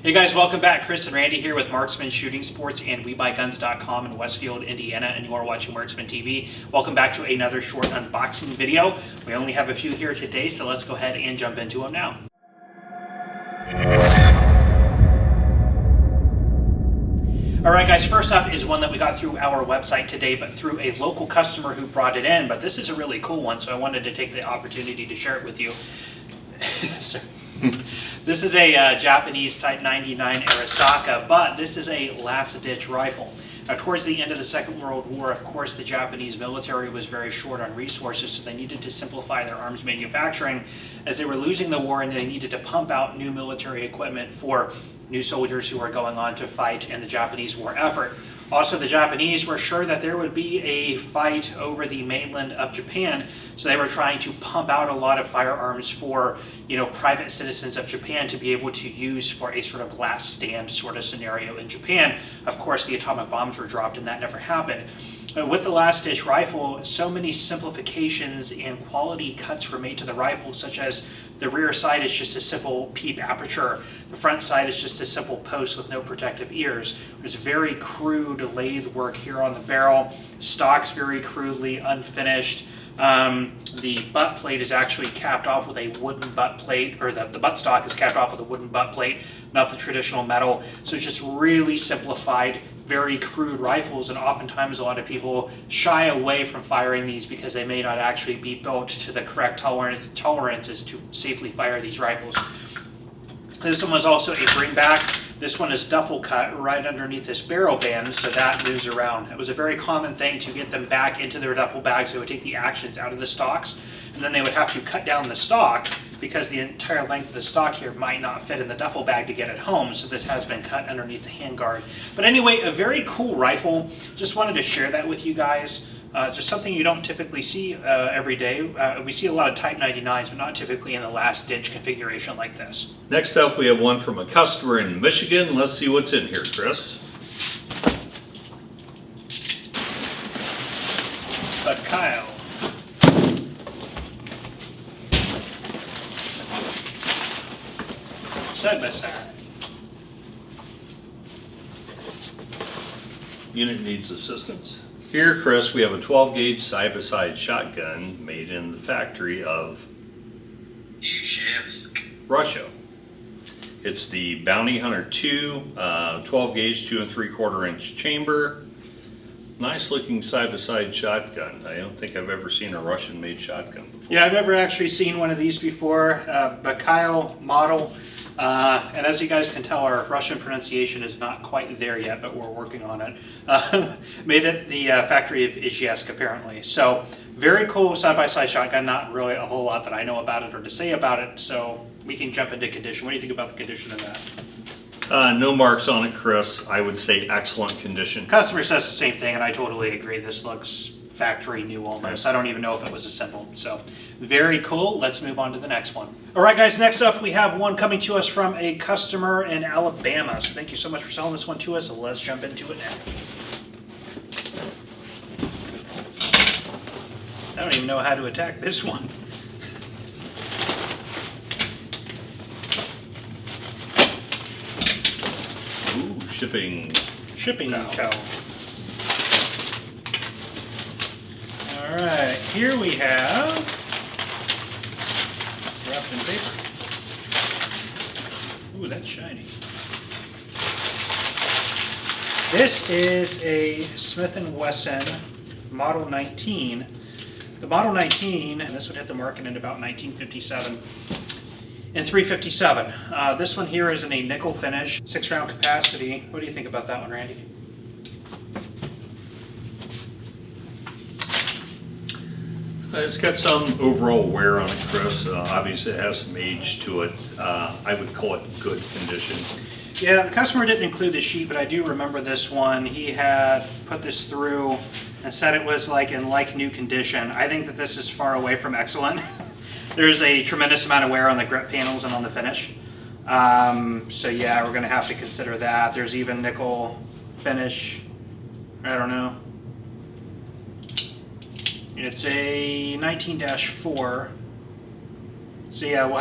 Hey guys, welcome back. Chris and Randy here with Marksman Shooting Sports and WeBuyGuns.com in Westfield, Indiana, and you are watching Marksman TV. Welcome back to another short unboxing video. We only have a few here today, so let's go ahead and jump into them now. Alright guys, first up is one that we got through our website today, but through a local customer who brought it in. But this is a really cool one, so I wanted to take the opportunity to share it with you. This is a Japanese Type 99 Arisaka, but this is a last-ditch rifle. Now, towards the end of the Second World War, of course, the Japanese military was very short on resources, so they needed to simplify their arms manufacturing as they were losing the war, and they needed to pump out new military equipment for new soldiers who were going on to fight in the Japanese war effort. Also, the Japanese were sure that there would be a fight over the mainland of Japan, so they were trying to pump out a lot of firearms for, private citizens of Japan to be able to use for a sort of last stand sort of scenario in Japan. Of course, the atomic bombs were dropped and that never happened. But with the last-ditch rifle, so many simplifications and quality cuts were made to the rifle, such as the rear sight is just a simple peep aperture. The front sight is just a simple post with no protective ears. There's very crude lathe work here on the barrel. Stock's very crudely unfinished. The butt plate is actually capped off with a wooden butt plate, or the butt stock is capped off with a wooden butt plate, not the traditional metal. So it's just really simplified, very crude rifles, and oftentimes a lot of people shy away from firing these because they may not actually be built to the correct tolerances to safely fire these rifles. This one was also a bringback. This one is duffel cut right underneath this barrel band, so that moves around. It was a very common thing to get them back into their duffel bags. They would take the actions out of the stocks, and then they would have to cut down the stock because the entire length of the stock here might not fit in the duffel bag to get it home, so this has been cut underneath the handguard. But anyway, a very cool rifle. Just wanted to share that with you guys. Just something you don't typically see every day. We see a lot of Type 99s, but not typically in the last-ditch configuration like this. Next up, we have one from a customer in Michigan. Let's see what's in here, Chris. But Kyle. Side by side. Unit needs assistance. Here, Chris, we have a 12-gauge side-by-side shotgun made in the factory of Russia. It's the Bounty Hunter 2, 12-gauge, 2 3/4 inch chamber. Nice looking side-by-side shotgun. I don't think I've ever seen a Russian-made shotgun before. Yeah, I've never actually seen one of these before. Bakhail model. And as you guys can tell, our Russian pronunciation is not quite there yet, but we're working on it. Made at the factory of Izhevsk, apparently. So, very cool side-by-side shotgun. Not really a whole lot that I know about it or to say about it, so we can jump into condition. What do you think about the condition of that? No marks on it, Chris. I would say excellent condition. Customer says the same thing, and I totally agree. This looks factory new almost. I don't even know if it was assembled. So very cool. Let's move on to the next one. All right guys, next up we have one coming to us from a customer in Alabama. So thank you so much for selling this one to us. So let's jump into it now. I don't even know how to attack this one. Ooh, shipping tow. All right, here we have wrapped in paper. Ooh, that's shiny. This is a Smith & Wesson Model 19. The Model 19, and this would hit the market in about 1957 and 357. This one here is in a nickel finish, 6-round capacity. What do you think about that one, Randy? It's got some overall wear on it, Chris. Obviously it has some age to it. I would call it good condition. Yeah, the customer didn't include the sheet, but I do remember this one. He had put this through and said it was like in new condition. I think that this is far away from excellent. There's a tremendous amount of wear on the grip panels and on the finish. So yeah, we're gonna have to consider that. There's even nickel finish. I don't know. It's a 19-4 So yeah, we'll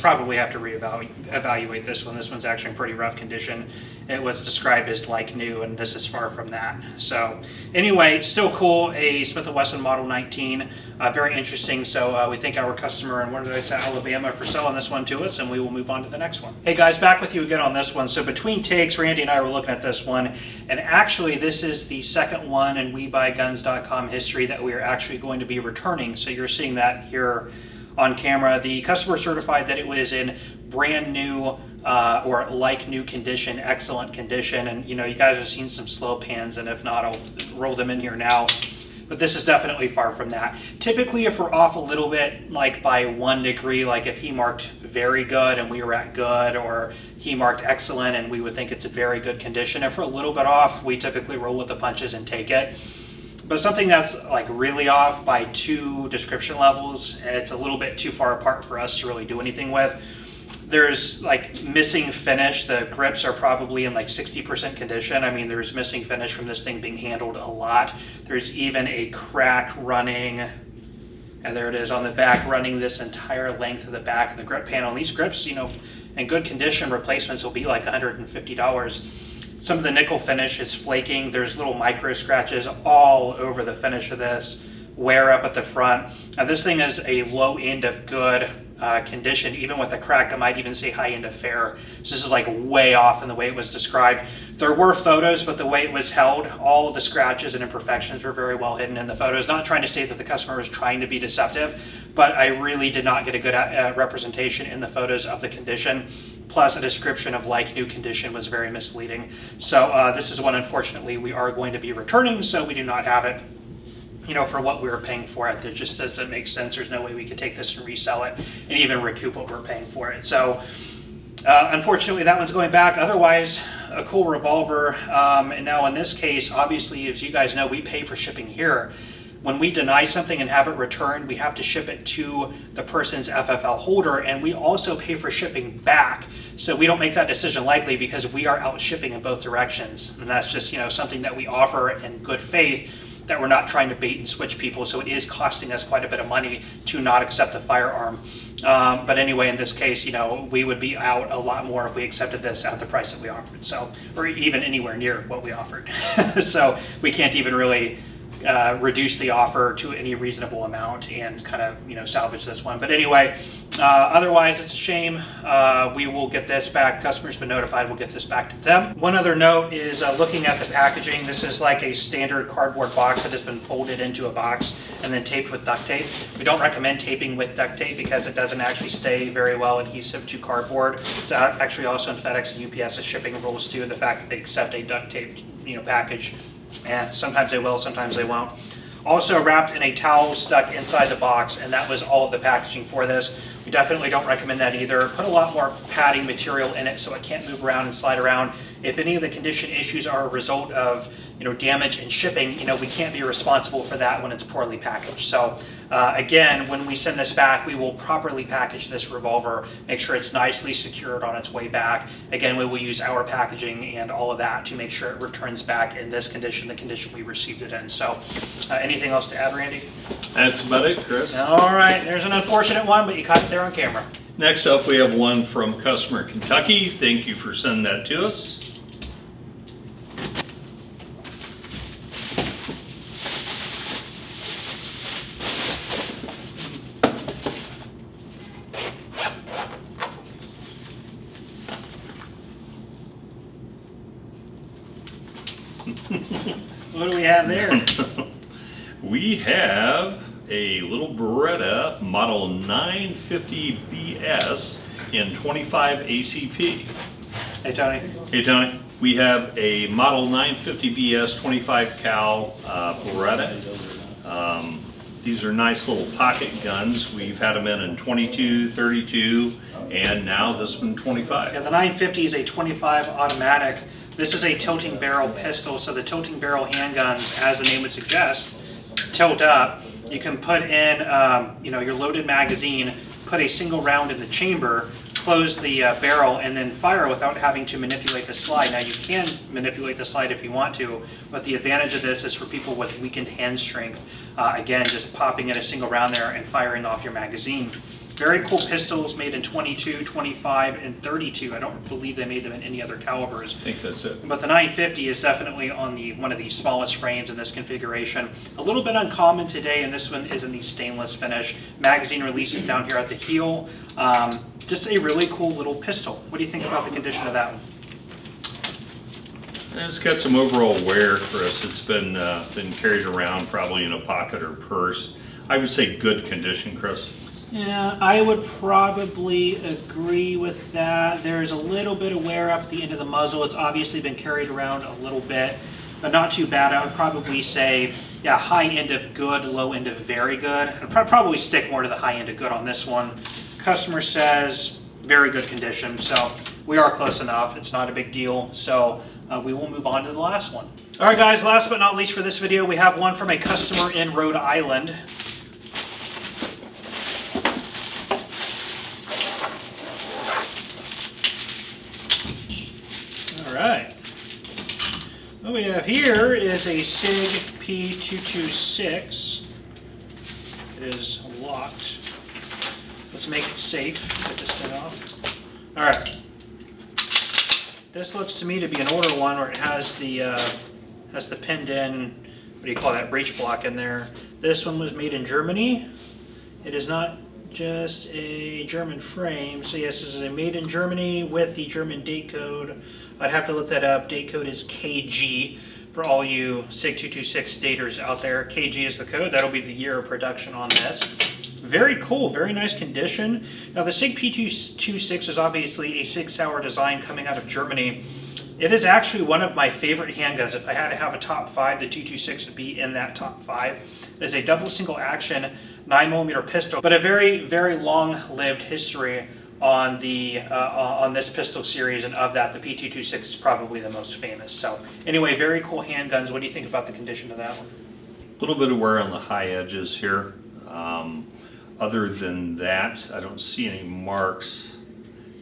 probably have to reevaluate this one. This one's actually in pretty rough condition. It was described as like new, and this is far from that. So anyway, still cool, a Smith & Wesson Model 19, very interesting. So we thank our customer in, Alabama for selling this one to us, and we will move on to the next one. Hey guys, back with you again on this one. So between takes, Randy and I were looking at this one, and actually this is the second one in WeBuyGuns.com history that we are actually going to be returning. So you're seeing that here on camera. The customer certified that it was in brand new or like new condition, excellent condition. And you guys have seen some slow pans, and if not, I'll roll them in here now. But this is definitely far from that. Typically, if we're off a little bit, like by 1 degree, like if he marked very good and we were at good, or he marked excellent and we would think it's a very good condition, if we're a little bit off, we typically roll with the punches and take it. But something that's like really off by 2 description levels, and it's a little bit too far apart for us to really do anything with. There's like missing finish. The grips are probably in like 60% condition. I mean, there's missing finish from this thing being handled a lot. There's even a crack running, and there it is on the back, running this entire length of the back of the grip panel. And these grips, in good condition, replacements will be like $150. Some of the nickel finish is flaking. There's little micro scratches all over the finish of this, wear up at the front. Now this thing is a low end of good condition, even with a crack. I might even say high end of fair. So this is like way off in the way it was described. There were photos, but the way it was held, all of the scratches and imperfections were very well hidden in the photos. Not trying to say that the customer was trying to be deceptive, but I really did not get a good representation in the photos of the condition. Plus a description of like new condition was very misleading. So this is one, unfortunately, we are going to be returning, so we do not have it for what we were paying for it. It just doesn't make sense. There's no way we could take this and resell it and even recoup what we're paying for it. So unfortunately, that one's going back. Otherwise, a cool revolver. And now in this case, obviously, as you guys know, we pay for shipping here. When we deny something and have it returned, we have to ship it to the person's FFL holder, and we also pay for shipping back. So we don't make that decision lightly, because we are out shipping in both directions. And that's just something that we offer in good faith, that we're not trying to bait and switch people. So it is costing us quite a bit of money to not accept a firearm. But anyway, in this case, we would be out a lot more if we accepted this at the price that we offered. So, or even anywhere near what we offered. So we can't even really reduce the offer to any reasonable amount and kind of salvage this one. But anyway, otherwise it's a shame. We will get this back. Customers been notified. We'll get this back to them. One other note is looking at the packaging. This is like a standard cardboard box that has been folded into a box and then taped with duct tape. We don't recommend taping with duct tape because it doesn't actually stay very well adhesive to cardboard. It's actually also in FedEx and UPS's shipping rules too, the fact that they accept a duct taped package. And sometimes they will, sometimes they won't. Also wrapped in a towel stuck inside the box, and that was all of the packaging for this. We definitely don't recommend that either. Put a lot more padding material in it so it can't move around and slide around. If any of the condition issues are a result of damage in shipping, we can't be responsible for that when it's poorly packaged. So again, when we send this back, we will properly package this revolver, make sure it's nicely secured on its way back. Again, we will use our packaging and all of that to make sure it returns back in this condition, the condition we received it in. So anything else to add, Randy? That's about it, Chris. All right, there's an unfortunate one, but you caught it there on camera. Next up, we have one from customer Kentucky. Thank you for sending that to us. What do we have there? We have a little Beretta model 950BS in 25 ACP. Hey, Tony. Hey, Tony. We have a model 950BS 25 cal Beretta. These are nice little pocket guns. We've had them in 22, 32, and now this one 25. Yeah, the 950 is a 25 automatic. This is a tilting barrel pistol, so the tilting barrel handguns, as the name would suggest, tilt up. You can put in, your loaded magazine, put a single round in the chamber, close the barrel, and then fire without having to manipulate the slide. Now you can manipulate the slide if you want to, but the advantage of this is for people with weakened hand strength. Again, just popping in a single round there and firing off your magazine. Very cool pistols made in 22, 25, and 32. I don't believe they made them in any other calibers. I think that's it. But the 950 is definitely on one of the smallest frames in this configuration. A little bit uncommon today, and this one is in the stainless finish. Magazine releases down here at the heel. Just a really cool little pistol. What do you think about the condition of that one? It's got some overall wear, Chris. It's been carried around probably in a pocket or purse. I would say good condition, Chris. Yeah, I would probably agree with that. There's a little bit of wear up at the end of the muzzle. It's obviously been carried around a little bit, but not too bad. I would probably say, yeah, high end of good, low end of very good. I'd probably stick more to the high end of good on this one. Customer says very good condition, so we are close enough. It's not a big deal, so we will move on to the last one. All right, guys, last but not least for this video, we have one from a customer in Rhode Island. All right. What we have here is a Sig P226. It is locked. Let's make it safe. Get this thing off. All right. This looks to me to be an older one where it has the pinned in, what do you call that, breech block in there. This one was made in Germany. It is not just a German frame. So yes, this is a made in Germany with the German date code. I'd have to look that up. Date code is KG for all you SIG 226 daters out there. KG is the code. That'll be the year of production on this. Very cool, very nice condition. Now the SIG P226 is obviously a Sig Sauer design coming out of Germany. It is actually one of my favorite handguns. If I had to have a top 5, the 226 would be in that top 5. It is a double single action 9mm pistol, but a very, very long-lived history on the on this pistol series, and of that, the P226 is probably the most famous. So anyway, very cool handguns. What do you think about the condition of that one? A little bit of wear on the high edges here. Other than that, I don't see any marks.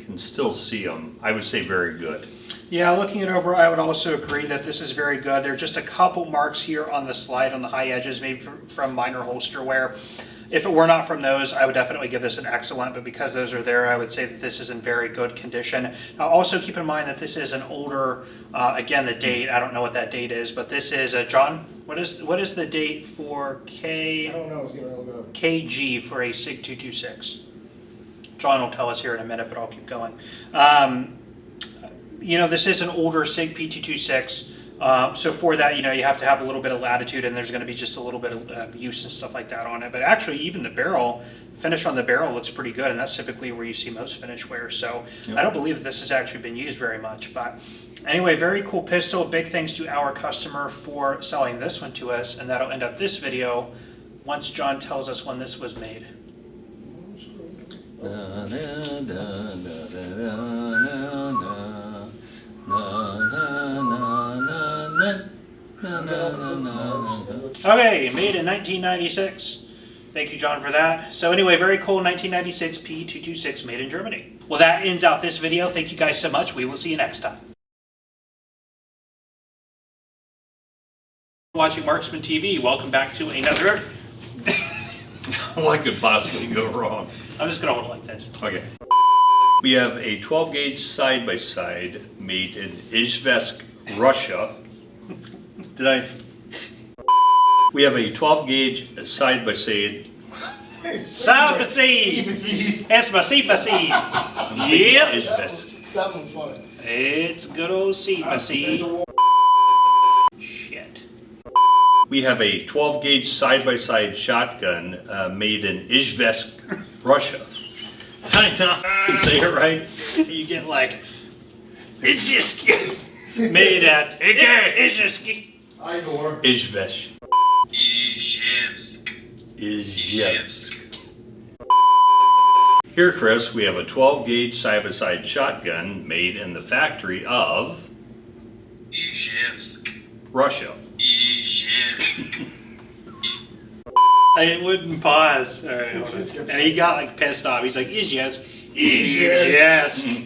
Can still see them. I would say very good. Yeah, looking it over, I would also agree that this is very good. There are just a couple marks here on the slide on the high edges, maybe from minor holster wear. If it were not from those, I would definitely give this an excellent, but because those are there, I would say that this is in very good condition. Now, also keep in mind that this is an older, again, the date, I don't know what that date is, but this is, John, what is the date for I don't know, it's gonna look it up. KG for a SIG 226? John will tell us here in a minute, but I'll keep going. You know, this is an older SIG P226. So for that, you know, you have to have a little bit of latitude, and there's going to be just a little bit of use and stuff like that on it. But actually, even the barrel, finish on the barrel looks pretty good, and that's typically where you see most finish wear. So I don't believe this has actually been used very much. But anyway, very cool pistol. Big thanks to our customer for selling this one to us, and that'll end up this video once John tells us when this was made. Okay, made in 1996. Thank you, John, for that. So anyway, very cool 1996 P226 made in Germany. Well, that ends out this video. Thank you guys so much. We will see you next time. Watching Marksman TV. Welcome back to another. What could possibly go wrong? I'm just going to hold it like this. Okay. We have a 12 gauge side-by-side made in Izhevsk, Russia. We have a 12 gauge side-by-side. Side-by-side. Espacito. Yep. Izhevsk. That one's funny. It's good old side-by-side. Shit. We have a 12 gauge side-by-side shotgun made in Izhevsk, Russia. I can say it right. You get like, it's just made at Izhevsk. Igor. Izhevsk. Izhevsk. Here, Chris, we have a 12 gauge side-by-side shotgun made in the factory of Izhevsk. Russia. Izhevsk. I wouldn't pause. All right, hold on. And he got like pissed off. He's like, Izhevsk. Izhevsk. Izhevsk.